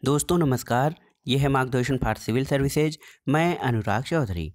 दोस्तों नमस्कार। ये है मार्गदर्शन फॉर सिविल सर्विसेज। मैं अनुराग चौधरी।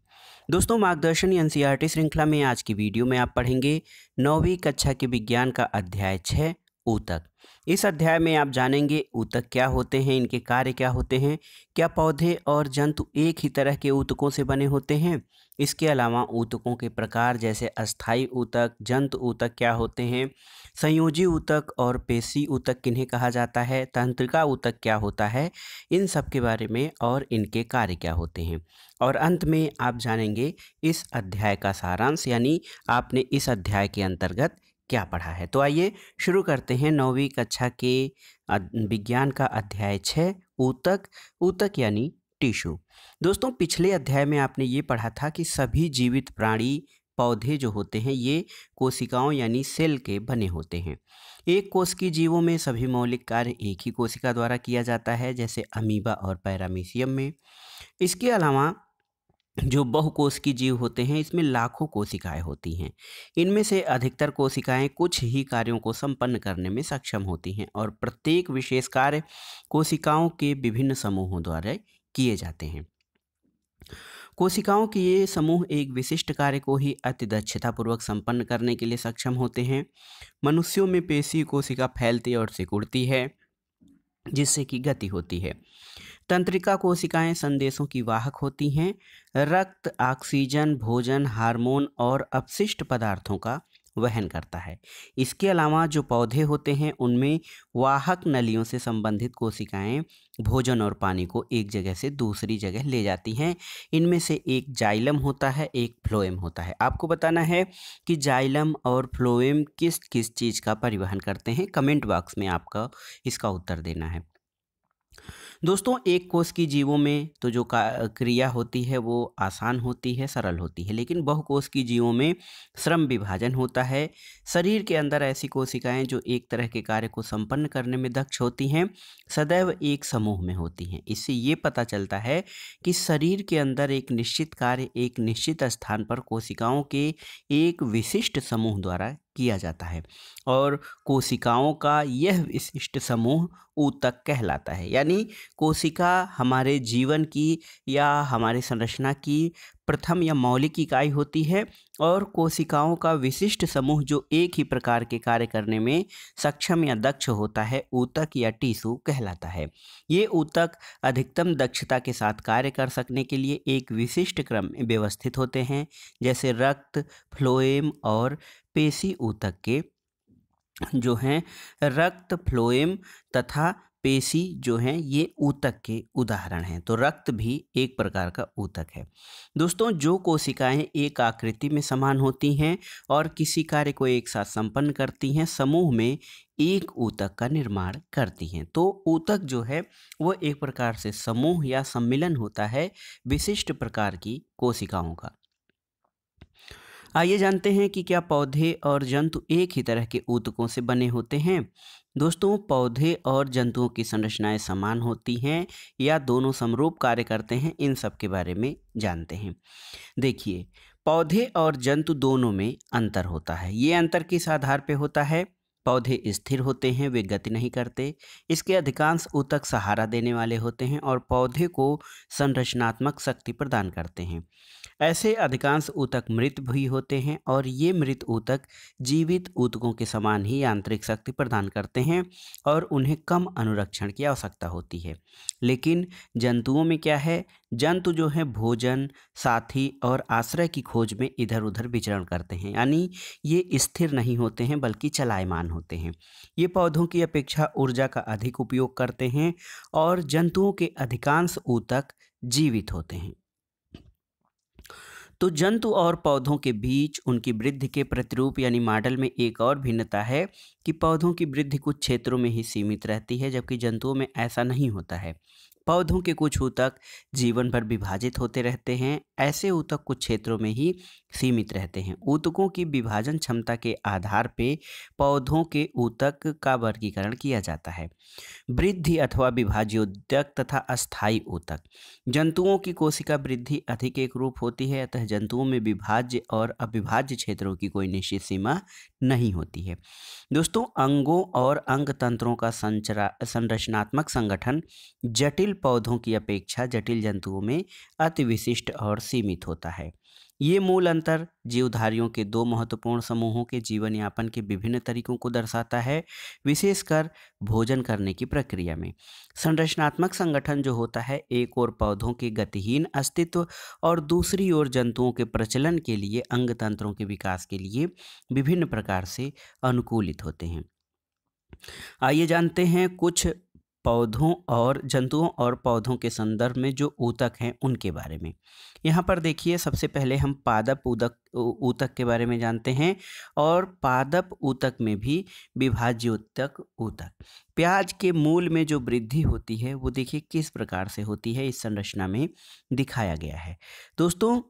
दोस्तों मार्गदर्शन एनसीईआरटी श्रृंखला में आज की वीडियो में आप पढ़ेंगे 9वीं कक्षा के विज्ञान का अध्याय 6 ऊतक। इस अध्याय में आप जानेंगे ऊतक क्या होते हैं, इनके कार्य क्या होते हैं, क्या पौधे और जंतु एक ही तरह के ऊतकों से बने होते हैं। इसके अलावा ऊतकों के प्रकार जैसे अस्थायी ऊतक, जंतु ऊतक क्या होते हैं, संयोजी ऊतक और पेशी ऊतक किन्हें कहा जाता है, तंत्रिका ऊतक क्या होता है, इन सब के बारे में और इनके कार्य क्या होते हैं। और अंत में आप जानेंगे इस अध्याय का सारांश, यानी आपने इस अध्याय के अंतर्गत क्या पढ़ा है। तो आइए शुरू करते हैं 9वीं कक्षा के विज्ञान का अध्याय 6 ऊतक। ऊतक यानी टिश्यू। दोस्तों पिछले अध्याय में आपने ये पढ़ा था कि सभी जीवित प्राणी, पौधे जो होते हैं ये कोशिकाओं यानी सेल के बने होते हैं। एक कोश की जीवों में सभी मौलिक कार्य एक ही कोशिका द्वारा किया जाता है, जैसे अमीबा और पैरामीशियम में। इसके अलावा जो बहुकोश की जीव होते हैं इसमें लाखों कोशिकाएं होती हैं। इनमें से अधिकतर कोशिकाएं कुछ ही कार्यों को संपन्न करने में सक्षम होती हैं और प्रत्येक विशेष कार्य कोशिकाओं के विभिन्न समूहों द्वारा किए जाते हैं। कोशिकाओं के ये समूह एक विशिष्ट कार्य को ही अति दक्षतापूर्वक संपन्न करने के लिए सक्षम होते हैं। मनुष्यों में पेशी कोशिका फैलती और सिकुड़ती है, जिससे कि गति होती है। तंत्रिका कोशिकाएं संदेशों की वाहक होती हैं। रक्त ऑक्सीजन, भोजन, हार्मोन और अपशिष्ट पदार्थों का वहन करता है। इसके अलावा जो पौधे होते हैं उनमें वाहक नलियों से संबंधित कोशिकाएं भोजन और पानी को एक जगह से दूसरी जगह ले जाती हैं। इनमें से एक जाइलम होता है, एक फ्लोएम होता है। आपको बताना है कि जाइलम और फ्लोएम किस किस चीज़ का परिवहन करते हैं। कमेंट बॉक्स में आपका इसका उत्तर देना है। दोस्तों एक कोश की जीवों में तो जो क्रिया होती है वो आसान होती है, सरल होती है, लेकिन बहुकोश की जीवों में श्रम विभाजन होता है। शरीर के अंदर ऐसी कोशिकाएं जो एक तरह के कार्य को संपन्न करने में दक्ष होती हैं सदैव एक समूह में होती हैं। इससे ये पता चलता है कि शरीर के अंदर एक निश्चित कार्य एक निश्चित स्थान पर कोशिकाओं के एक विशिष्ट समूह द्वारा किया जाता है और कोशिकाओं का यह विशिष्ट समूह ऊतक कहलाता है। यानी कोशिका हमारे जीवन की या हमारे संरचना की प्रथम या मौलिक इकाई होती है और कोशिकाओं का विशिष्ट समूह जो एक ही प्रकार के कार्य करने में सक्षम या दक्ष होता है ऊतक या टिश्यू कहलाता है। ये ऊतक अधिकतम दक्षता के साथ कार्य कर सकने के लिए एक विशिष्ट क्रम में व्यवस्थित होते हैं, जैसे रक्त, फ्लोएम और पेशी ऊतक के जो हैं रक्त, फ्लोएम तथा पेशी जो हैं ये ऊतक के उदाहरण हैं। तो रक्त भी एक प्रकार का ऊतक है। दोस्तों जो कोशिकाएं एक आकृति में समान होती हैं और किसी कार्य को एक साथ संपन्न करती हैं समूह में एक ऊतक का निर्माण करती हैं। तो ऊतक जो है वो एक प्रकार से समूह या सम्मिलन होता है विशिष्ट प्रकार की कोशिकाओं का। आइए जानते हैं कि क्या पौधे और जंतु एक ही तरह के ऊतकों से बने होते हैं। दोस्तों पौधे और जंतुओं की संरचनाएं समान होती हैं या दोनों समरूप कार्य करते हैं, इन सब के बारे में जानते हैं। देखिए पौधे और जंतु दोनों में अंतर होता है। ये अंतर किस आधार पे होता है। पौधे स्थिर होते हैं, वे गति नहीं करते। इसके अधिकांश ऊतक सहारा देने वाले होते हैं और पौधे को संरचनात्मक शक्ति प्रदान करते हैं। ऐसे अधिकांश ऊतक मृत भी होते हैं और ये मृत ऊतक जीवित ऊतकों के समान ही यांत्रिक शक्ति प्रदान करते हैं और उन्हें कम अनुरक्षण की आवश्यकता होती है। लेकिन जंतुओं में क्या है, जंतु जो है भोजन, साथी और आश्रय की खोज में इधर उधर विचरण करते हैं, यानी ये स्थिर नहीं होते हैं बल्कि चलायमान होते हैं। ये पौधों की अपेक्षा ऊर्जा का अधिक उपयोग करते हैं और जंतुओं के अधिकांश ऊतक जीवित होते हैं। तो जंतु और पौधों के बीच उनकी वृद्धि के प्रतिरूप यानी मॉडल में एक और भिन्नता है कि पौधों की वृद्धि कुछ क्षेत्रों में ही सीमित रहती है, जबकि जंतुओं में ऐसा नहीं होता है। पौधों के कुछ ऊतक जीवन भर विभाजित होते रहते हैं, ऐसे ऊतक कुछ क्षेत्रों में ही सीमित रहते हैं। ऊतकों की विभाजन क्षमता के आधार पे पौधों के ऊतक का वर्गीकरण किया जाता है। वृद्धि अथवा विभाज्योद्यक तथा अस्थायी ऊतक। जंतुओं की कोशिका वृद्धि अधिक एक रूप होती है, अतः जंतुओं में विभाज्य और अविभाज्य क्षेत्रों की कोई निश्चित सीमा नहीं होती है। दोस्तों दोस्तों, अंगों और अंग तंत्रों का संरचनात्मक संगठन जटिल पौधों की अपेक्षा जटिल जंतुओं में अति विशिष्ट और सीमित होता है। ये मूल अंतर जीवधारियों के दो महत्वपूर्ण समूहों के जीवन यापन के विभिन्न तरीकों को दर्शाता है, विशेषकर भोजन करने की प्रक्रिया में। संरचनात्मक संगठन जो होता है, एक ओर पौधों के गतिहीन अस्तित्व और दूसरी ओर जंतुओं के प्रचलन के लिए अंग तंत्रों के विकास के लिए विभिन्न प्रकार से अनुकूलित होते हैं। आइए जानते हैं कुछ पौधों और जंतुओं और पौधों के संदर्भ में जो ऊतक हैं उनके बारे में। यहाँ पर देखिए, सबसे पहले हम पादप ऊतक के बारे में जानते हैं। और पादप ऊतक में भी विभाज्योतक ऊतक, प्याज के मूल में जो वृद्धि होती है वो देखिए किस प्रकार से होती है, इस संरचना में दिखाया गया है। दोस्तों,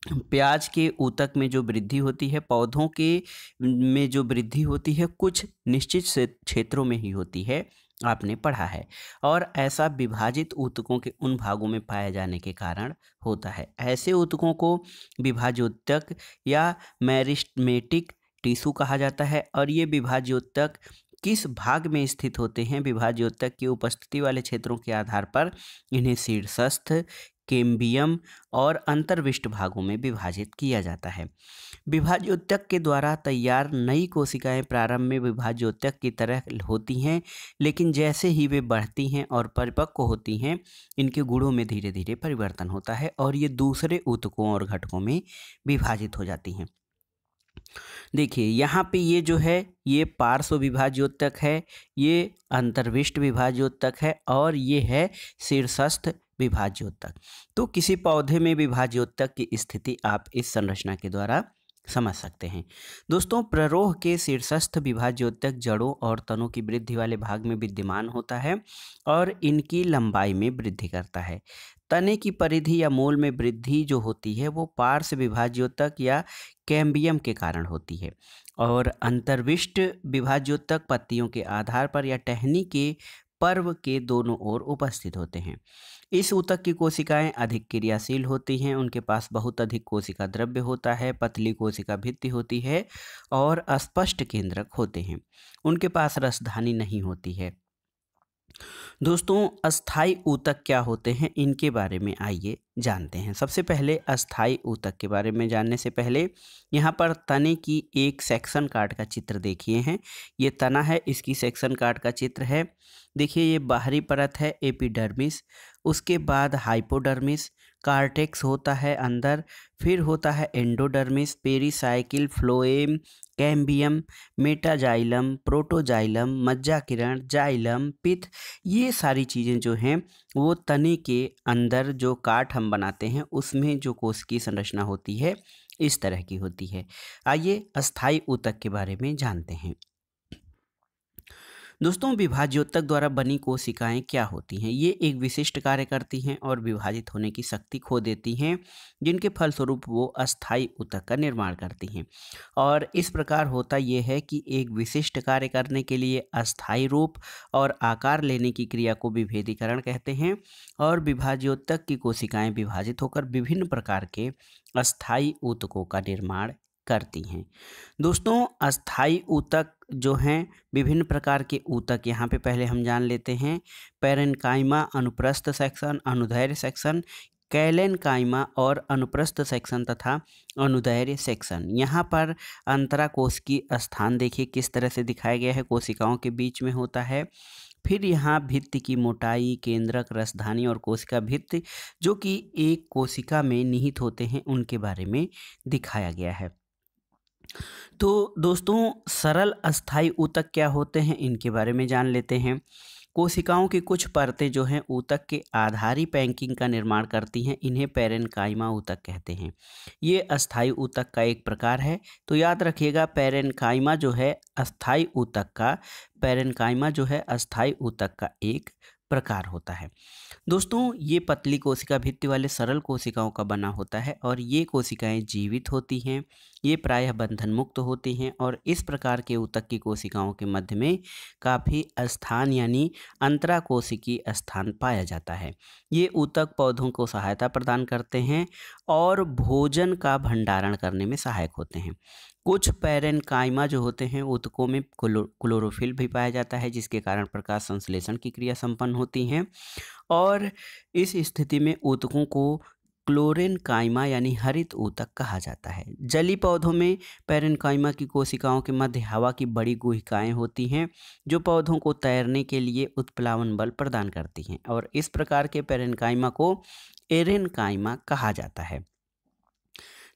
प्याज के ऊतक में जो वृद्धि होती है, पौधों के में जो वृद्धि होती है कुछ निश्चित से क्षेत्रों में ही होती है, आपने पढ़ा है। और ऐसा विभाजित ऊतकों के उन भागों में पाए जाने के कारण होता है। ऐसे ऊतकों को विभाज्योतक या मेरिस्टेमेटिक टिश्यू कहा जाता है। और ये विभाज्योतक किस भाग में स्थित होते हैं? विभाज्योतक की उपस्थिति वाले क्षेत्रों के आधार पर इन्हें शीर्षस्थ, कैम्बियम और अंतर्विष्ट भागों में विभाजित किया जाता है। विभाज्योतक के द्वारा तैयार नई कोशिकाएं प्रारंभ में विभाज्योतक की तरह होती हैं, लेकिन जैसे ही वे बढ़ती हैं और परिपक्व होती हैं, इनके गुणों में धीरे धीरे परिवर्तन होता है और ये दूसरे ऊतकों और घटकों में विभाजित हो जाती हैं। देखिए, यहाँ पे ये जो है ये पार्श्व विभाज्योतक है, ये अंतर्विष्ट विभाज्योतक है और ये है शीर्षस्थ विभाज्योतक। तो किसी पौधे में विभाज्योतक की स्थिति आप इस संरचना के द्वारा समझ सकते हैं। दोस्तों, प्ररोह के शीर्षस्थ विभाज्योतक जड़ों और तनों की वृद्धि वाले भाग में विद्यमान होता है और इनकी लंबाई में वृद्धि करता है। तने की परिधि या मूल में वृद्धि जो होती है वो पार्श्व विभाज्योतक या कैम्बियम के कारण होती है। और अंतर्विष्ट विभाज्योतक पत्तियों के आधार पर या टहनी के पर्व के दोनों ओर उपस्थित होते हैं। इस ऊतक की कोशिकाएं अधिक क्रियाशील होती हैं, उनके पास बहुत अधिक कोशिका द्रव्य होता है, पतली कोशिका भित्ति होती है और स्पष्ट केंद्रक होते हैं। उनके पास रसधानी नहीं होती है। दोस्तों, अस्थाई ऊतक क्या होते हैं, इनके बारे में आइए जानते हैं। सबसे पहले अस्थाई ऊतक के बारे में जानने से पहले यहाँ पर तने की एक सेक्शन कार्ड का चित्र देखिए हैं। ये तना है, इसकी सेक्शन कार्ड का चित्र है। देखिए, ये बाहरी परत है एपिडर्मिस, उसके बाद हाइपोडर्मिस, कार्टेक्स होता है अंदर, फिर होता है endodermis, pericycle, phloem, cambium, metaxylem, protoxylem, मज्जाकिरण, जाइलम, पित्त। ये सारी चीज़ें जो हैं वो तने के अंदर जो काठ हम बनाते हैं उसमें जो कोशिकीय संरचना होती है इस तरह की होती है। आइए अस्थाई ऊतक के बारे में जानते हैं। दोस्तों, विभाज्योतक द्वारा बनी कोशिकाएं क्या होती हैं? ये एक विशिष्ट कार्य करती हैं और विभाजित होने की शक्ति खो देती हैं, जिनके फलस्वरूप वो अस्थाई ऊतक का निर्माण करती हैं। और इस प्रकार होता ये है कि एक विशिष्ट कार्य करने के लिए अस्थाई रूप और आकार लेने की क्रिया को विभेदीकरण कहते हैं। और विभाज्योतक की कोशिकाएं विभाजित होकर विभिन्न प्रकार के अस्थाई ऊतकों का निर्माण करती हैं। दोस्तों, अस्थाई ऊतक जो हैं, विभिन्न प्रकार के ऊतक यहाँ पे पहले हम जान लेते हैं। पैरेन्काइमा अनुप्रस्थ सेक्शन, अनुदैर्घ्य सेक्शन, कैलेनकाइमा और अनुप्रस्थ सेक्शन तथा अनुदैर्घ्य सेक्शन। यहाँ पर अंतराकोशिकीय स्थान देखिए किस तरह से दिखाया गया है, कोशिकाओं के बीच में होता है। फिर यहाँ भित्ति की मोटाई, केंद्रक, रसधानी और कोशिका भित्ति जो कि एक कोशिका में निहित होते हैं उनके बारे में दिखाया गया है। तो दोस्तों, सरल अस्थाई ऊतक क्या होते हैं, इनके बारे में जान लेते हैं। कोशिकाओं की कुछ परतें जो हैं ऊतक के आधारी पैकिंग का निर्माण करती हैं, इन्हें पैरेन्काइमा ऊतक कहते हैं। ये अस्थाई ऊतक का एक प्रकार है। तो याद रखिएगा, पैरेन्काइमा जो है अस्थाई ऊतक का एक प्रकार होता है। दोस्तों, ये पतली कोशिका भित्ति वाले सरल कोशिकाओं का बना होता है और ये कोशिकाएं जीवित होती हैं। ये प्रायः बंधन मुक्त होती हैं और इस प्रकार के ऊतक की कोशिकाओं के मध्य में काफ़ी स्थान यानी अंतराकोशिकीय स्थान पाया जाता है। ये ऊतक पौधों को सहायता प्रदान करते हैं और भोजन का भंडारण करने में सहायक होते हैं। कुछ पैरेन्काइमा जो होते हैं ऊतकों में क्लोरोफिल भी पाया जाता है, जिसके कारण प्रकाश संश्लेषण की क्रिया संपन्न होती हैं और इस स्थिति में ऊतकों को क्लोरेन्काइमा यानी हरित ऊतक कहा जाता है। जलीय पौधों में पैरेन्काइमा की कोशिकाओं के मध्य हवा की बड़ी गुहिकाएं होती हैं जो पौधों को तैरने के लिए उत्प्लावन बल प्रदान करती हैं और इस प्रकार के पैरेन्काइमा को एरेन्काइमा कहा जाता है।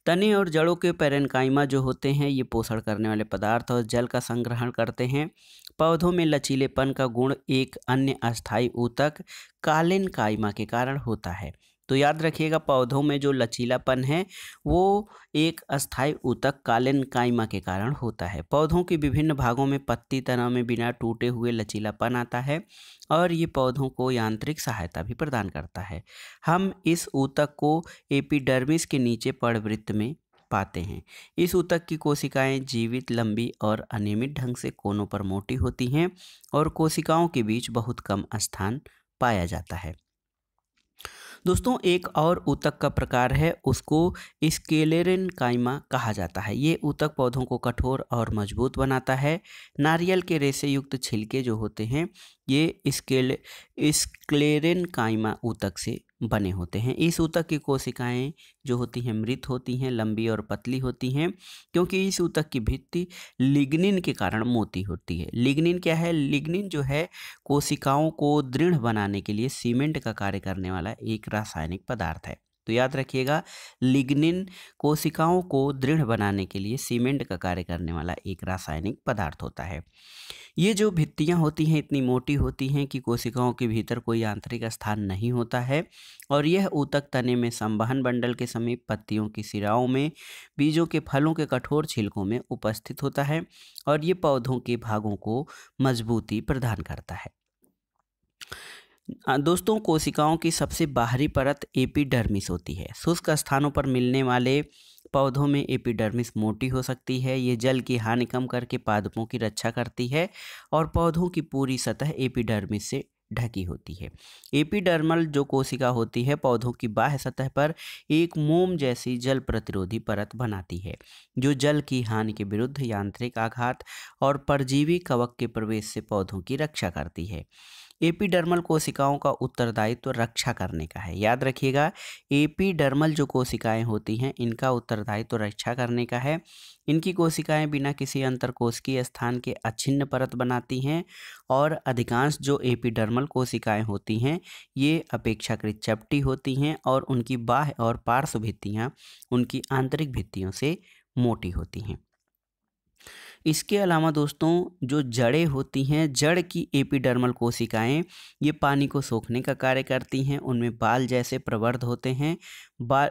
तने और जड़ों के पैरेन्काइमा जो होते हैं ये पोषण करने वाले पदार्थ और जल का संग्रहण करते हैं। पौधों में लचीलेपन का गुण एक अन्य अस्थायी ऊतक कालेन्काइमा के कारण होता है। तो याद रखिएगा, पौधों में जो लचीलापन है वो एक अस्थायी ऊतक कालेन्काइमा के कारण होता है। पौधों के विभिन्न भागों में पत्ती तना में बिना टूटे हुए लचीलापन आता है और ये पौधों को यांत्रिक सहायता भी प्रदान करता है। हम इस ऊतक को एपिडर्मिस के नीचे पर्णवृत्त में पाते हैं। इस ऊतक की कोशिकाएं जीवित, लंबी और अनियमित ढंग से कोनों पर मोटी होती हैं और कोशिकाओं के बीच बहुत कम स्थान पाया जाता है। दोस्तों, एक और ऊतक का प्रकार है, उसको स्क्लेरेन्काइमा कहा जाता है। ये ऊतक पौधों को कठोर और मजबूत बनाता है। नारियल के रेशे युक्त छिलके जो होते हैं ये स्क्लेरेन्काइमा ऊतक से बने होते हैं। इस ऊतक की कोशिकाएं जो होती हैं मृत होती हैं, लंबी और पतली होती हैं क्योंकि इस ऊतक की भित्ति लिग्निन के कारण मोटी होती है। लिग्निन क्या है? लिग्निन जो है कोशिकाओं को दृढ़ बनाने के लिए सीमेंट का कार्य करने वाला एक रासायनिक पदार्थ है। तो याद रखिएगा, लिग्निन कोशिकाओं को दृढ़ बनाने के लिए सीमेंट का कार्य करने वाला एक रासायनिक पदार्थ होता है। ये जो भित्तियां होती हैं इतनी मोटी होती हैं कि कोशिकाओं के भीतर कोई आंतरिक स्थान नहीं होता है और यह ऊतक तने में संवहन बंडल के समीप, पत्तियों की सिराओं में, बीजों के फलों के कठोर छिलकों में उपस्थित होता है और ये पौधों के भागों को मजबूती प्रदान करता है। दोस्तों, कोशिकाओं की सबसे बाहरी परत एपिडर्मिस होती है। शुष्क स्थानों पर मिलने वाले पौधों में एपिडर्मिस मोटी हो सकती है। ये जल की हानि कम करके पादपों की रक्षा करती है और पौधों की पूरी सतह एपिडर्मिस से ढकी होती है। एपिडर्मल जो कोशिका होती है पौधों की बाह्य सतह पर एक मोम जैसी जल प्रतिरोधी परत बनाती है जो जल की हानि के विरुद्ध यांत्रिक आघात और परजीवी कवक के प्रवेश से पौधों की रक्षा करती है। एपिडर्मल कोशिकाओं का उत्तरदायित्व रक्षा करने का है। याद रखिएगा, एपिडर्मल जो कोशिकाएं होती हैं इनका उत्तरदायित्व रक्षा करने का है। इनकी कोशिकाएं बिना किसी अंतरकोशिकीय स्थान के अछिन्न परत बनाती हैं और अधिकांश जो एपिडर्मल कोशिकाएं होती हैं ये अपेक्षाकृत चपटी होती हैं और उनकी बाह्य और पार्श्व भित्तियां उनकी आंतरिक भित्तियों से मोटी होती हैं। इसके अलावा दोस्तों, जो जड़ें होती हैं, जड़ की एपिडर्मल कोशिकाएं ये पानी को सोखने का कार्य करती हैं। उनमें बाल जैसे प्रवर्ध होते हैं।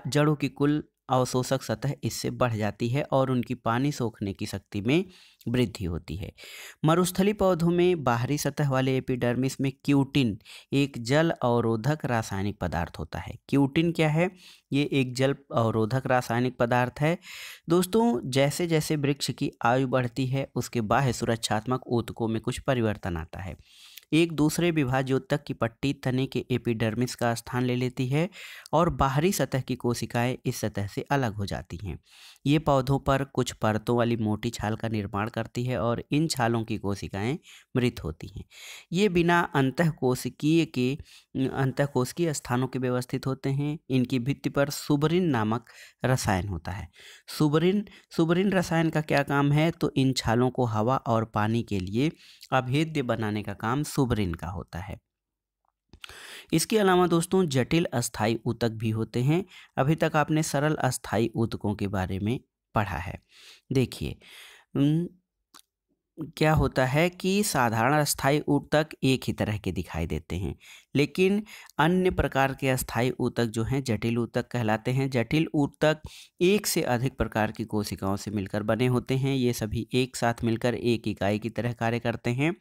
जड़ों की कुल अवशोषक सतह इससे बढ़ जाती है और उनकी पानी सोखने की शक्ति में वृद्धि होती है। मरुस्थली पौधों में बाहरी सतह वाले एपिडर्मिस में क्यूटिन एक जल अवरोधक रासायनिक पदार्थ होता है। क्यूटिन क्या है? ये एक जल अवरोधक रासायनिक पदार्थ है। दोस्तों, जैसे जैसे वृक्ष की आयु बढ़ती है उसके बाह्य सुरक्षात्मक ऊतकों में कुछ परिवर्तन आता है। एक दूसरे विभाज्योतक की पट्टी तने के एपिडर्मिस का स्थान ले लेती है और बाहरी सतह की कोशिकाएं इस सतह से अलग हो जाती हैं। ये पौधों पर कुछ परतों वाली मोटी छाल का निर्माण करती है और इन छालों की कोशिकाएं मृत होती हैं। ये बिना अंतःकोशिकीय स्थानों के व्यवस्थित होते हैं। इनकी भित्ति पर सुबरिन नामक रसायन होता है। सुबरिन रसायन का क्या काम है? तो इन छालों को हवा और पानी के लिए अभेद्य बनाने का काम सुबरिन का होता है। इसके अलावा दोस्तों, जटिल अस्थायी ऊतक भी होते हैं। अभी तक आपने सरल अस्थायी ऊतकों के बारे में पढ़ा है। देखिए, क्या होता है कि साधारण अस्थायी ऊतक एक ही तरह के दिखाई देते हैं, लेकिन अन्य प्रकार के अस्थायी ऊतक जो हैं जटिल ऊतक कहलाते हैं। जटिल ऊतक एक से अधिक प्रकार की कोशिकाओं से मिलकर बने होते हैं। ये सभी एक साथ मिलकर एक इकाई की तरह कार्य करते हैं।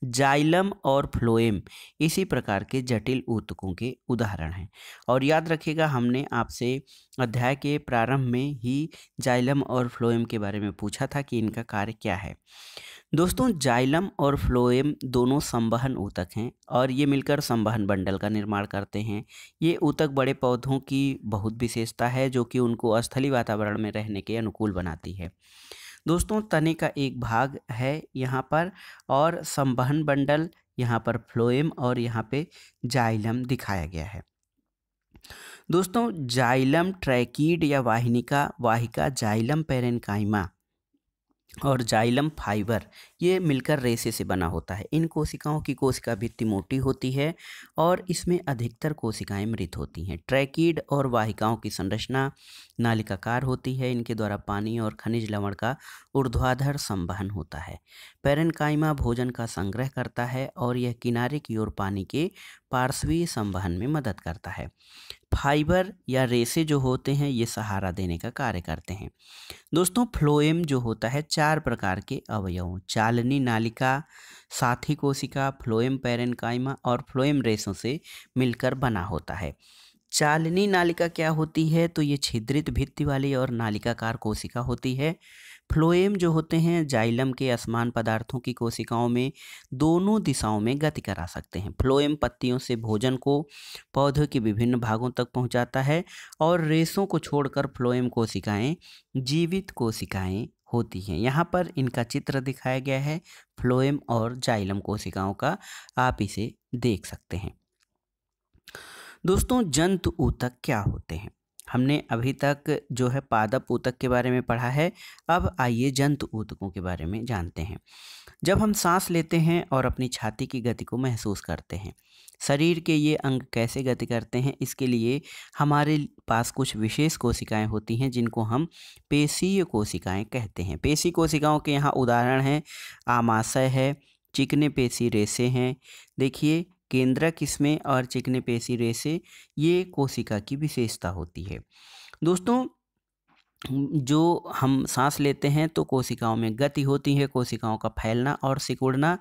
जाइलम और फ्लोएम इसी प्रकार के जटिल ऊतकों के उदाहरण हैं। और याद रखिएगा, हमने आपसे अध्याय के प्रारंभ में ही जाइलम और फ्लोएम के बारे में पूछा था कि इनका कार्य क्या है। दोस्तों, जाइलम और फ्लोएम दोनों संवहन ऊतक हैं और ये मिलकर संवहन बंडल का निर्माण करते हैं। ये ऊतक बड़े पौधों की बहुत विशेषता है जो कि उनको स्थलीय वातावरण में रहने के अनुकूल बनाती है। दोस्तों तने का एक भाग है यहाँ पर, और संवहन बंडल यहाँ पर फ्लोएम और यहाँ पे जाइलम दिखाया गया है। दोस्तों जाइलम ट्रैकीड या वाहिका जाइलम पेरेन्काइमा और जाइलम फाइबर ये मिलकर रेशे से बना होता है। इन कोशिकाओं की कोशिका भित्ति मोटी होती है और इसमें अधिकतर कोशिकाएं मृत होती हैं। ट्रैकीड और वाहिकाओं की संरचना नालिकाकार होती है। इनके द्वारा पानी और खनिज लवण का ऊर्ध्वाधर संवहन होता है। पेरेन्काइमा भोजन का संग्रह करता है और यह किनारे की ओर पानी के पार्श्वीय संवहन में मदद करता है। फाइबर या रेशे जो होते हैं ये सहारा देने का कार्य करते हैं। दोस्तों फ्लोएम जो होता है 4 प्रकार के अवयवों चालनी नालिका, साथी कोशिका, फ्लोएम पेरेन्काइमा और फ्लोएम रेशों से मिलकर बना होता है। चालनी नालिका क्या होती है? तो ये छिद्रित भित्ति वाली और नालिकाकार कोशिका होती है। फ्लोएम जो होते हैं जाइलम के असमान पदार्थों की कोशिकाओं में दोनों दिशाओं में गति करा सकते हैं। फ्लोएम पत्तियों से भोजन को पौधों के विभिन्न भागों तक पहुंचाता है और रेशों को छोड़कर फ्लोएम कोशिकाएं जीवित कोशिकाएं होती हैं। यहाँ पर इनका चित्र दिखाया गया है फ्लोएम और जाइलम कोशिकाओं का, आप इसे देख सकते हैं। दोस्तों जंतु ऊतक क्या होते हैं? हमने अभी तक जो है पादप ऊतक के बारे में पढ़ा है। अब आइए जंतु ऊतकों के बारे में जानते हैं। जब हम सांस लेते हैं और अपनी छाती की गति को महसूस करते हैं, शरीर के ये अंग कैसे गति करते हैं, इसके लिए हमारे पास कुछ विशेष कोशिकाएं होती हैं जिनको हम पेशीय कोशिकाएं कहते हैं। पेशी कोशिकाओं के यहाँ उदाहरण हैं आमाशय है, चिकने पेशी रेशे हैं। देखिए केंद्रक इसमें और चिकने पेशी रेशे ये कोशिका की विशेषता होती है। दोस्तों जो हम सांस लेते हैं तो कोशिकाओं में गति होती है। कोशिकाओं का फैलना और सिकुड़ना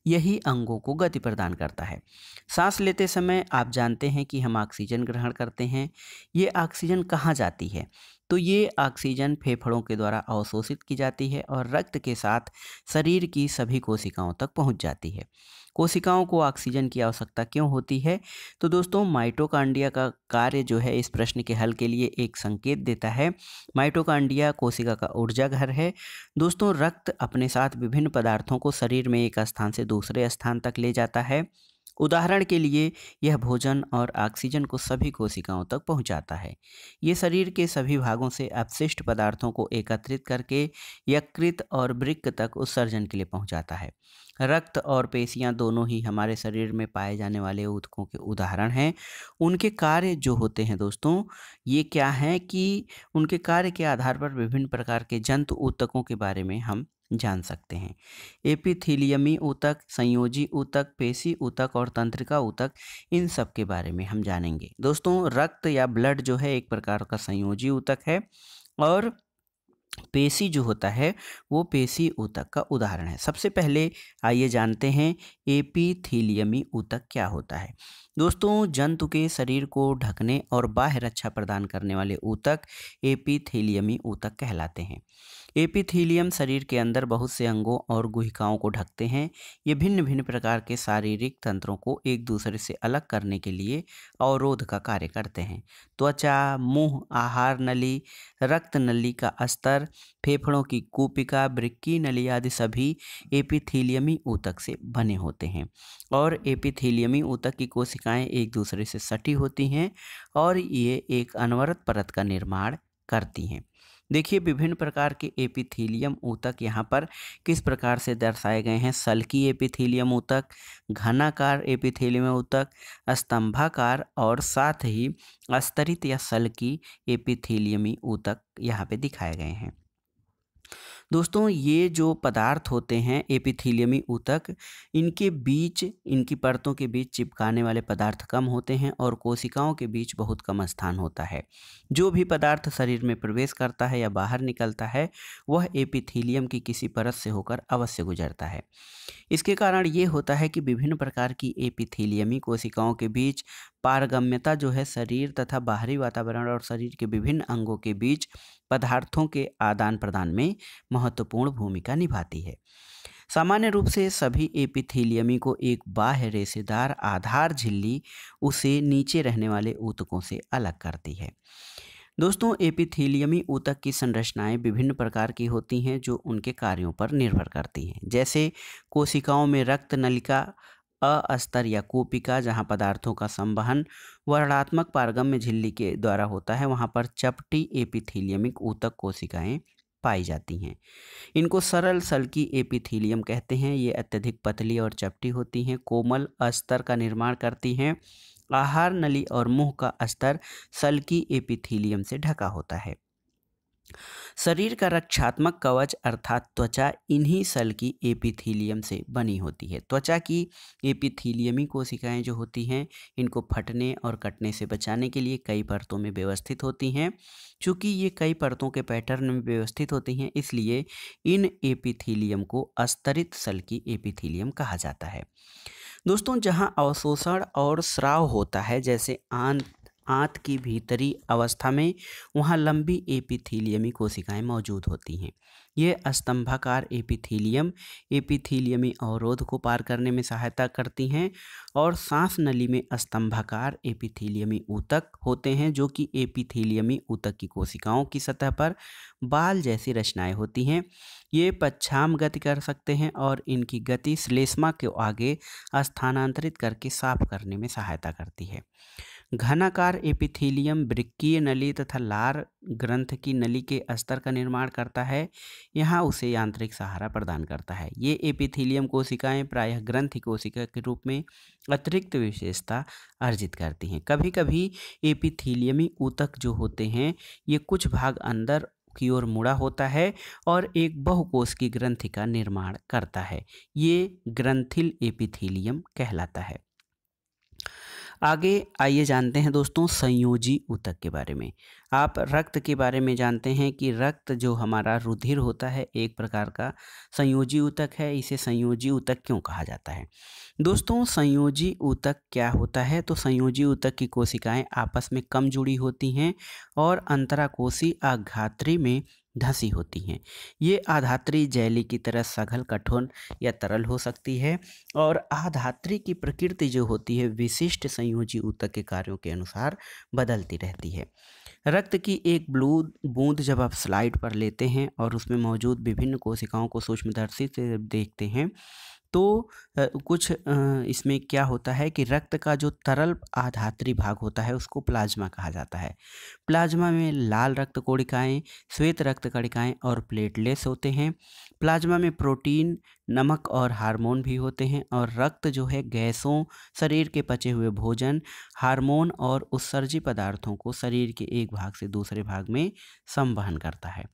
यही अंगों को गति प्रदान करता है। सांस लेते समय आप जानते हैं कि हम ऑक्सीजन ग्रहण करते हैं। ये ऑक्सीजन कहाँ जाती है? तो ये ऑक्सीजन फेफड़ों के द्वारा अवशोषित की जाती है और रक्त के साथ शरीर की सभी कोशिकाओं तक पहुंच जाती है। कोशिकाओं को ऑक्सीजन की आवश्यकता क्यों होती है? तो दोस्तों माइटोकांड्रिया का कार्य जो है इस प्रश्न के हल के लिए एक संकेत देता है। माइटोकांड्रिया कोशिका का ऊर्जा घर है। दोस्तों रक्त अपने साथ विभिन्न पदार्थों को शरीर में एक स्थान से दूसरे स्थान तक ले जाता है। उदाहरण के लिए यह भोजन और ऑक्सीजन को सभी कोशिकाओं तक पहुंचाता है। ये शरीर के सभी भागों से अपशिष्ट पदार्थों को एकत्रित करके यकृत और वृक्क तक उत्सर्जन के लिए पहुंचाता है। रक्त और पेशियां दोनों ही हमारे शरीर में पाए जाने वाले ऊतकों के उदाहरण हैं। उनके कार्य जो होते हैं दोस्तों ये क्या हैं कि उनके कार्य के आधार पर विभिन्न प्रकार के जंतु ऊतकों के बारे में हम जान सकते हैं। एपिथीलियमी ऊतक, संयोजी ऊतक, पेशी ऊतक और तंत्रिका ऊतक, इन सब के बारे में हम जानेंगे। दोस्तों रक्त या ब्लड जो है एक प्रकार का संयोजी ऊतक है और पेशी जो होता है वो पेशी ऊतक का उदाहरण है। सबसे पहले आइए जानते हैं एपिथीलियमी ऊतक क्या होता है। दोस्तों जंतु के शरीर को ढकने और बाह्य रक्षा प्रदान करने वाले ऊतक एपिथीलियमी ऊतक कहलाते हैं। एपिथीलियम शरीर के अंदर बहुत से अंगों और गुहिकाओं को ढकते हैं। ये भिन्न भिन्न प्रकार के शारीरिक तंत्रों को एक दूसरे से अलग करने के लिए अवरोध का कार्य करते हैं। त्वचा, मुंह, आहार नली, रक्त नली का अस्तर, फेफड़ों की कूपिका, वृक्की नली आदि सभी एपिथीलियमी ऊतक से बने होते हैं और एपिथीलियमी ऊतक की कोशिकाएं एक दूसरे से सटी होती हैं और ये एक अनवरत परत का निर्माण करती हैं। देखिए विभिन्न प्रकार के एपिथीलियम ऊतक यहाँ पर किस प्रकार से दर्शाए गए हैं। सल्की एपिथीलियम ऊतक, घनाकार एपिथीलियम ऊतक, स्तंभाकार और साथ ही अस्तरित या सल्की एपिथीलियमी ऊतक यहाँ पे दिखाए गए हैं। दोस्तों ये जो पदार्थ होते हैं एपिथीलियमी ऊतक, इनके बीच इनकी परतों के बीच चिपकाने वाले पदार्थ कम होते हैं और कोशिकाओं के बीच बहुत कम स्थान होता है। जो भी पदार्थ शरीर में प्रवेश करता है या बाहर निकलता है वह एपिथीलियम की किसी परत से होकर अवश्य गुजरता है। इसके कारण ये होता है कि विभिन्न प्रकार की एपिथीलियमी कोशिकाओं के बीच पारगम्यता जो है शरीर तथा बाहरी वातावरण और शरीर के विभिन्न अंगों के बीच पदार्थों के आदान प्रदान में महत्वपूर्ण भूमिका निभाती है। सामान्य रूप से सभी एपिथीलियमी को एक बाह्य रेशेदार आधार झिल्ली उसे नीचे रहने वाले ऊतकों से अलग करती है। दोस्तों एपिथेलियमी ऊतक की संरचनाएं विभिन्न प्रकार की होती हैं जो उनके कार्यों पर निर्भर करती हैं। जैसे कोशिकाओं में रक्त नलिका, अस्तर या कूपिका जहां पदार्थों का संवहन वर्णात्मक पारगम्य झिल्ली के द्वारा होता है, वहां पर चपटी एपिथेलियमिक ऊतक कोशिकाएं पाई जाती हैं। इनको सरल सल्की एपिथीलियम कहते हैं। ये अत्यधिक पतली और चपटी होती हैं, कोमल अस्तर का निर्माण करती हैं। आहार नली और मुंह का अस्तर सल्की एपिथीलियम से ढका होता है। शरीर का रक्षात्मक कवच अर्थात त्वचा इन्हीं सल्की एपिथीलियम से बनी होती है। त्वचा की एपिथीलियमी कोशिकाएं जो होती हैं, इनको फटने और कटने से बचाने के लिए कई परतों में व्यवस्थित होती हैं। चूँकि ये कई परतों के पैटर्न में व्यवस्थित होती हैं, इसलिए इन एपिथीलियम को अस्तरित सल्की एपिथीलियम कहा जाता है। दोस्तों जहां अवशोषण और स्राव होता है, जैसे आंत की भीतरी अवस्था में, वहां लंबी एपिथीलियमी कोशिकाएं मौजूद होती हैं। ये स्तंभाकार एपिथीलियमी अवरोध को पार करने में सहायता करती हैं। और सांस नली में स्तंभाकार एपिथीलियमी ऊतक होते हैं जो कि एपिथीलियमी ऊतक की कोशिकाओं की सतह पर बाल जैसी रचनाएं होती हैं। ये पच्छाम गति कर सकते हैं और इनकी गति श्लेष्मा के आगे स्थानांतरित करके साफ करने में सहायता करती है। घनाकार एपिथीलियम वृक्कीय नली तथा लार ग्रंथ की नली के अस्तर का निर्माण करता है। यहाँ उसे यांत्रिक सहारा प्रदान करता है। ये एपिथीलियम कोशिकाएं प्रायः ग्रंथि कोशिका के रूप में अतिरिक्त विशेषता अर्जित करती हैं। कभी कभी एपिथीलियमी ऊतक जो होते हैं, ये कुछ भाग अंदर की ओर मुड़ा होता है और एक बहुकोश की ग्रंथि का निर्माण करता है। ये ग्रंथिल एपिथीलियम कहलाता है। आगे आइए जानते हैं दोस्तों संयोजी ऊतक के बारे में। आप रक्त के बारे में जानते हैं कि रक्त जो हमारा रुधिर होता है, एक प्रकार का संयोजी ऊतक है। इसे संयोजी ऊतक क्यों कहा जाता है? दोस्तों संयोजी ऊतक क्या होता है? तो संयोजी ऊतक की कोशिकाएं आपस में कम जुड़ी होती हैं और अंतराकोशी आघात्री में धंसी होती हैं। ये आधात्री जेली की तरह सघन, कठोर या तरल हो सकती है और आधात्री की प्रकृति जो होती है विशिष्ट संयोजी ऊतक के कार्यों के अनुसार बदलती रहती है। रक्त की एक बूंद जब आप स्लाइड पर लेते हैं और उसमें मौजूद विभिन्न कोशिकाओं को सूक्ष्मदर्शी से देखते हैं, तो इसमें क्या होता है कि रक्त का जो तरल आधात्री भाग होता है उसको प्लाज्मा कहा जाता है। प्लाज्मा में लाल रक्त कोशिकाएं, श्वेत रक्त कणिकाएं और प्लेटलेट्स होते हैं। प्लाज्मा में प्रोटीन, नमक और हार्मोन भी होते हैं। और रक्त जो है गैसों, शरीर के पचे हुए भोजन, हार्मोन और उत्सर्जी पदार्थों को शरीर के एक भाग से दूसरे भाग में संवहन करता है।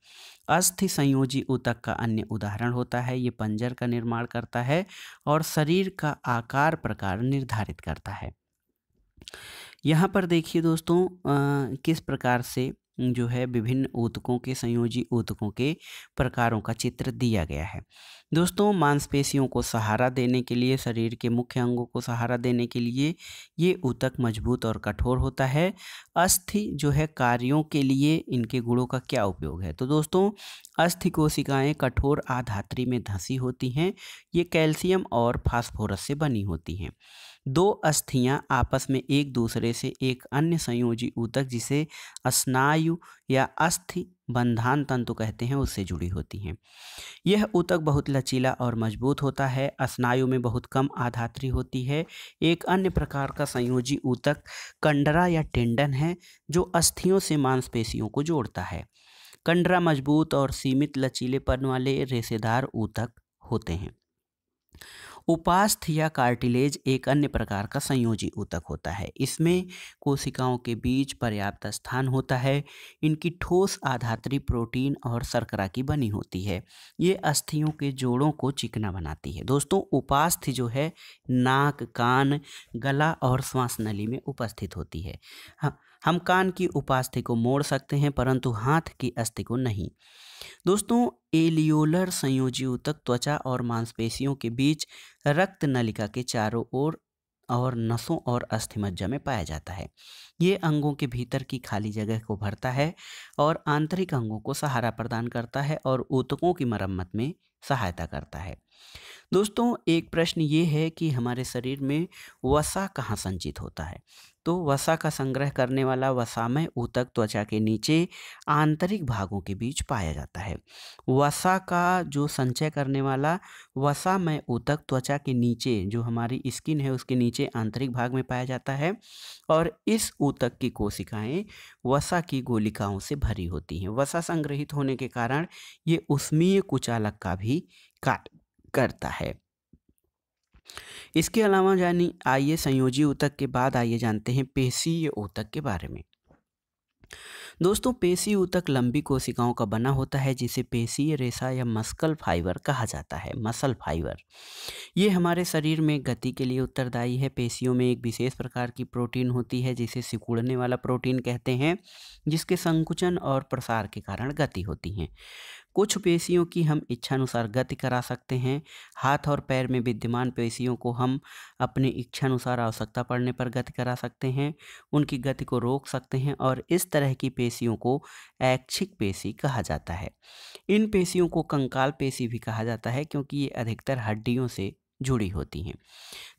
अस्थि संयोजी ऊतक का अन्य उदाहरण होता है। ये पंजर का निर्माण करता है और शरीर का आकार प्रकार निर्धारित करता है। यहाँ पर देखिए दोस्तों किस प्रकार से जो है विभिन्न ऊतकों के, संयोजी ऊतकों के प्रकारों का चित्र दिया गया है। दोस्तों मांसपेशियों को सहारा देने के लिए, शरीर के मुख्य अंगों को सहारा देने के लिए ये ऊतक मजबूत और कठोर होता है। अस्थि जो है कार्यों के लिए इनके गुणों का क्या उपयोग है? तो दोस्तों अस्थि कोशिकाएं कठोर आधात्री में धंसी होती हैं। ये कैल्शियम और फास्फोरस से बनी होती हैं। दो अस्थियां आपस में एक दूसरे से एक अन्य संयोजी ऊतक जिसे स्नायु या अस्थि बंधान तंतु कहते हैं उससे जुड़ी होती हैं। यह ऊतक बहुत लचीला और मजबूत होता है। स्नायु में बहुत कम आधात्री होती है। एक अन्य प्रकार का संयोजी ऊतक कंडरा या टेंडन है जो अस्थियों से मांसपेशियों को जोड़ता है। कंडरा मजबूत और सीमित लचीलेपन वाले रेशेदार ऊतक होते हैं। उपास्थ या कार्टिलेज एक अन्य प्रकार का संयोजी ऊतक होता है। इसमें कोशिकाओं के बीच पर्याप्त स्थान होता है। इनकी ठोस आधात्री प्रोटीन और शर्करा की बनी होती है। ये अस्थियों के जोड़ों को चिकना बनाती है। दोस्तों उपास्थ जो है नाक, कान, गला और श्वास नली में उपस्थित होती है। हम कान की उपास्थि को मोड़ सकते हैं परंतु हाथ की अस्थि को नहीं। दोस्तों एलियोलर संयोजी ऊतक त्वचा और मांसपेशियों के बीच रक्त नलिका के चारों ओर और नसों और अस्थिमज्जा में पाया जाता है। ये अंगों के भीतर की खाली जगह को भरता है और आंतरिक अंगों को सहारा प्रदान करता है और ऊतकों की मरम्मत में सहायता करता है। दोस्तों एक प्रश्न ये है कि हमारे शरीर में वसा कहाँ संचित होता है। तो वसा का संग्रह करने वाला वसामय ऊतक त्वचा के नीचे आंतरिक भागों के बीच पाया जाता है। वसा का जो संचय करने वाला वसामय ऊतक त्वचा के नीचे जो हमारी स्किन है उसके नीचे आंतरिक भाग में पाया जाता है और इस ऊतक की कोशिकाएं वसा की गोलिकाओं से भरी होती हैं। वसा संग्रहित होने के कारण ये उष्मीय कुचालक का भी कार्य करता है। इसके अलावा जानी आइए संयोजी ऊतक के बाद आइए जानते हैं पेशीय ऊतक के बारे में। दोस्तों पेशी ऊतक लंबी कोशिकाओं का बना होता है जिसे पेशीय रेशा या मस्कल फाइबर कहा जाता है। मसल फाइबर ये हमारे शरीर में गति के लिए उत्तरदायी है। पेशियों में एक विशेष प्रकार की प्रोटीन होती है जिसे सिकुड़ने वाला प्रोटीन कहते हैं, जिसके संकुचन और प्रसार के कारण गति होती है। कुछ पेशियों की हम इच्छानुसार गति करा सकते हैं। हाथ और पैर में विद्यमान पेशियों को हम अपनी इच्छानुसार आवश्यकता पड़ने पर गति करा सकते हैं, उनकी गति को रोक सकते हैं और इस तरह की पेशियों को ऐच्छिक पेशी कहा जाता है। इन पेशियों को कंकाल पेशी भी कहा जाता है क्योंकि ये अधिकतर हड्डियों से जुड़ी होती हैं।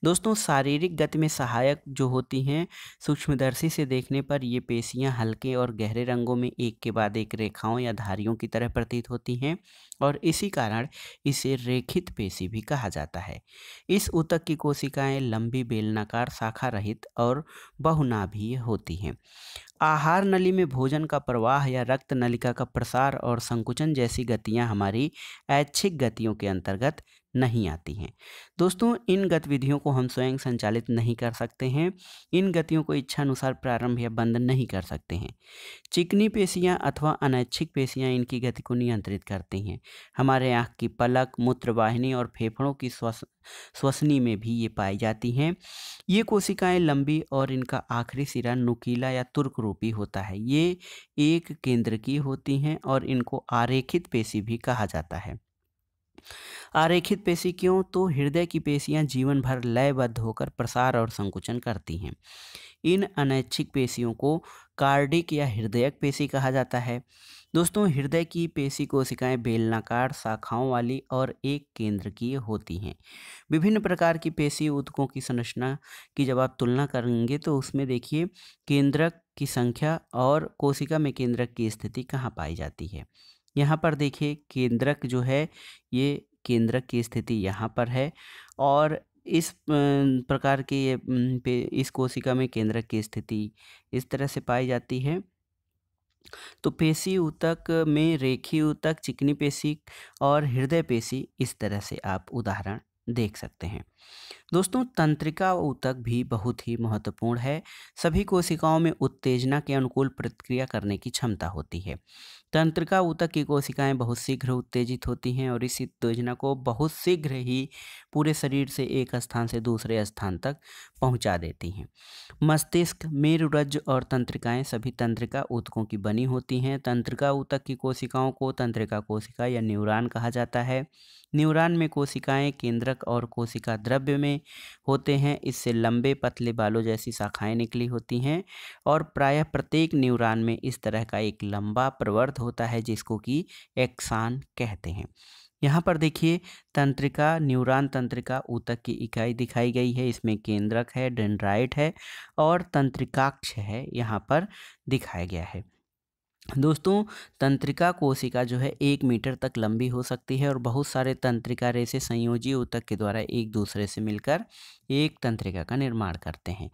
दोस्तों शारीरिक गति में सहायक जो होती हैं, सूक्ष्मदर्शी से देखने पर ये पेशियां हल्के और गहरे रंगों में एक के बाद एक रेखाओं या धारियों की तरह प्रतीत होती हैं और इसी कारण इसे रेखित पेशी भी कहा जाता है। इस ऊतक की कोशिकाएं लंबी बेलनाकार शाखा रहित और बहुनाभीय होती हैं। आहार नली में भोजन का प्रवाह या रक्त नलिका का प्रसार और संकुचन जैसी गतियां हमारी ऐच्छिक गतियों के अंतर्गत नहीं आती हैं। दोस्तों इन गतिविधियों को हम स्वयं संचालित नहीं कर सकते हैं। इन गतियों को इच्छानुसार प्रारंभ या बंद नहीं कर सकते हैं। चिकनी पेशियां अथवा अनैच्छिक पेशियां इनकी गति को नियंत्रित करती हैं। हमारे आँख की पलक, मूत्रवाहिनी और फेफड़ों की श्वसनी में भी ये पाई जाती हैं। ये कोशिकाएं लंबी और इनका आखिरी सिरा नुकीला या तुर्क रूपी होता है। ये एक केंद्रकीय होती हैं और इनको आरेखित पेशी भी कहा जाता है। आरेखित पेशी क्यों? तो हृदय की पेशियां जीवन भर लयबद्ध होकर प्रसार और संकुचन करती हैं। इन अनैच्छिक पेशियों को कार्डिक या हृदयक पेशी कहा जाता है। दोस्तों हृदय की पेशी कोशिकाएं बेलनाकार शाखाओं वाली और एक केंद्रकीय होती हैं। विभिन्न प्रकार की पेशी ऊतकों की संरचना की जब आप तुलना करेंगे तो उसमें देखिए केंद्रक की संख्या और कोशिका में केंद्रक की स्थिति कहाँ पाई जाती है। यहाँ पर देखिए केंद्रक जो है ये केंद्रक की स्थिति यहाँ पर है और इस प्रकार के ये इस कोशिका में केंद्रक की स्थिति इस तरह से पाई जाती है। तो पेशी ऊतक में रेखीय ऊतक, चिकनी पेशी और हृदय पेशी इस तरह से आप उदाहरण देख सकते हैं। दोस्तों तंत्रिका ऊतक भी बहुत ही महत्वपूर्ण है। सभी कोशिकाओं में उत्तेजना के अनुकूल प्रतिक्रिया करने की क्षमता होती है। तंत्रिका ऊतक की कोशिकाएं बहुत शीघ्र उत्तेजित होती हैं और इस उत्तेजना को बहुत शीघ्र ही पूरे शरीर से एक स्थान से दूसरे स्थान तक पहुंचा देती हैं। मस्तिष्क, मेरुरज्जु और तंत्रिकाएं सभी तंत्रिका ऊतकों की बनी होती हैं। तंत्रिका ऊतक की कोशिकाओं को तंत्रिका कोशिका या न्यूरॉन कहा जाता है। न्यूरॉन में कोशिकाएं केंद्रक और कोशिका द्रव्य में होते हैं। इससे लंबे पतले बालों जैसी शाखाएं निकली होती हैं और प्रायः प्रत्येक न्यूरॉन में इस तरह का एक लंबा प्रवर्त होता है जिसको कि एक्सान कहते हैं। यहाँ पर देखिए तंत्रिका न्यूरॉन तंत्रिका ऊतक की इकाई दिखाई गई है। इसमें केंद्रक है, डेंड्राइट है और तंत्रिकाक्ष है यहाँ पर दिखाया गया है। दोस्तों तंत्रिका कोशिका जो है 1 मीटर तक लंबी हो सकती है और बहुत सारे तंत्रिका रेशे संयोजी ऊतक के द्वारा एक दूसरे से मिलकर एक तंत्रिका का निर्माण करते हैं।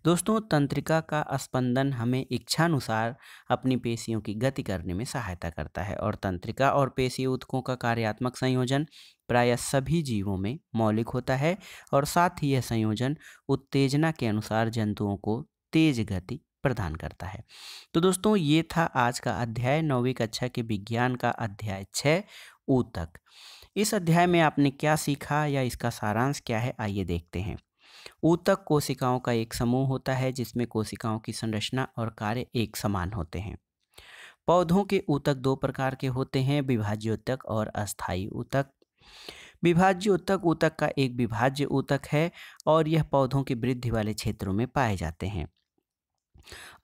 दोस्तों तंत्रिका का स्पंदन हमें इच्छानुसार अपनी पेशियों की गति करने में सहायता करता है और तंत्रिका और पेशी ऊतकों का कार्यात्मक संयोजन प्रायः सभी जीवों में मौलिक होता है और साथ ही यह संयोजन उत्तेजना के अनुसार जंतुओं को तेज गति प्रदान करता है। तो दोस्तों ये था आज का अध्याय 9वीं कक्षा के विज्ञान का अध्याय 6 ऊतक। इस अध्याय में आपने क्या सीखा या इसका सारांश क्या है, आइए देखते हैं। ऊतक कोशिकाओं का एक समूह होता है जिसमें कोशिकाओं की संरचना और कार्य एक समान होते हैं। पौधों के ऊतक 2 प्रकार के होते हैं, विभाज्य ऊतक और अस्थायी ऊतक। विभाज्य ऊतक ऊतक का एक विभाज्य ऊतक है और यह पौधों की वृद्धि वाले क्षेत्रों में पाए जाते हैं।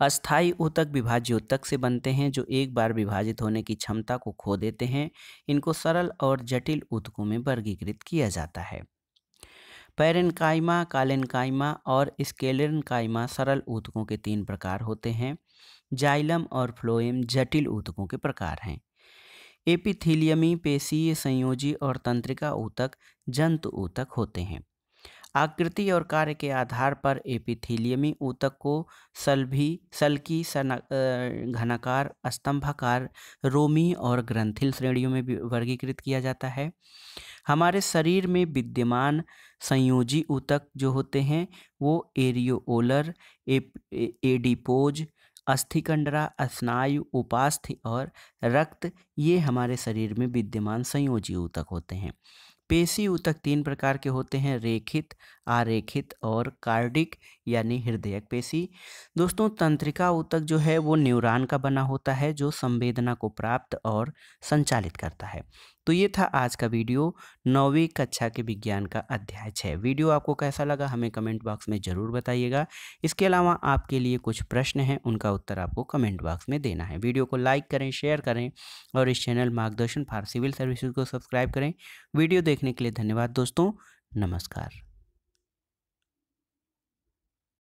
अस्थायी ऊतक विभाज्य ऊतक से बनते हैं जो एक बार विभाजित होने की क्षमता को खो देते हैं। इनको सरल और जटिल ऊतकों में वर्गीकृत किया जाता है। पैरेन्काइमा, कालेन्काइमा और स्क्लेरेन्काइमा सरल ऊतकों के 3 प्रकार होते हैं। जाइलम और फ्लोएम जटिल ऊतकों के प्रकार हैं। एपिथीलियमी पेशीय संयोजी और तंत्रिका ऊतक जंतु ऊतक होते हैं। आकृति और कार्य के आधार पर एपिथीलियमी ऊतक को सल्की, घनाकार, स्तंभाकार, रोमी और ग्रंथिल श्रेणियों में वर्गीकृत किया जाता है। हमारे शरीर में विद्यमान संयोजी ऊतक जो होते हैं वो एरियोओलर, एडिपोज, अस्थिकंडरा, स्नायु, उपास्थि और रक्त, ये हमारे शरीर में विद्यमान संयोजी ऊतक होते हैं। पेशी ऊतक 3 प्रकार के होते हैं, रेखित, आरेखित और कार्डिक यानी हृदयक पेशी। दोस्तों तंत्रिका ऊतक जो है वो न्यूरॉन का बना होता है जो संवेदना को प्राप्त और संचालित करता है। तो ये था आज का वीडियो 9वीं कक्षा के विज्ञान का अध्याय 6। वीडियो आपको कैसा लगा हमें कमेंट बॉक्स में ज़रूर बताइएगा। इसके अलावा आपके लिए कुछ प्रश्न हैं, उनका उत्तर आपको कमेंट बॉक्स में देना है। वीडियो को लाइक करें, शेयर करें और इस चैनल मार्गदर्शन फॉर सिविल सर्विसेज को सब्सक्राइब करें। वीडियो देखने के लिए धन्यवाद दोस्तों। नमस्कार।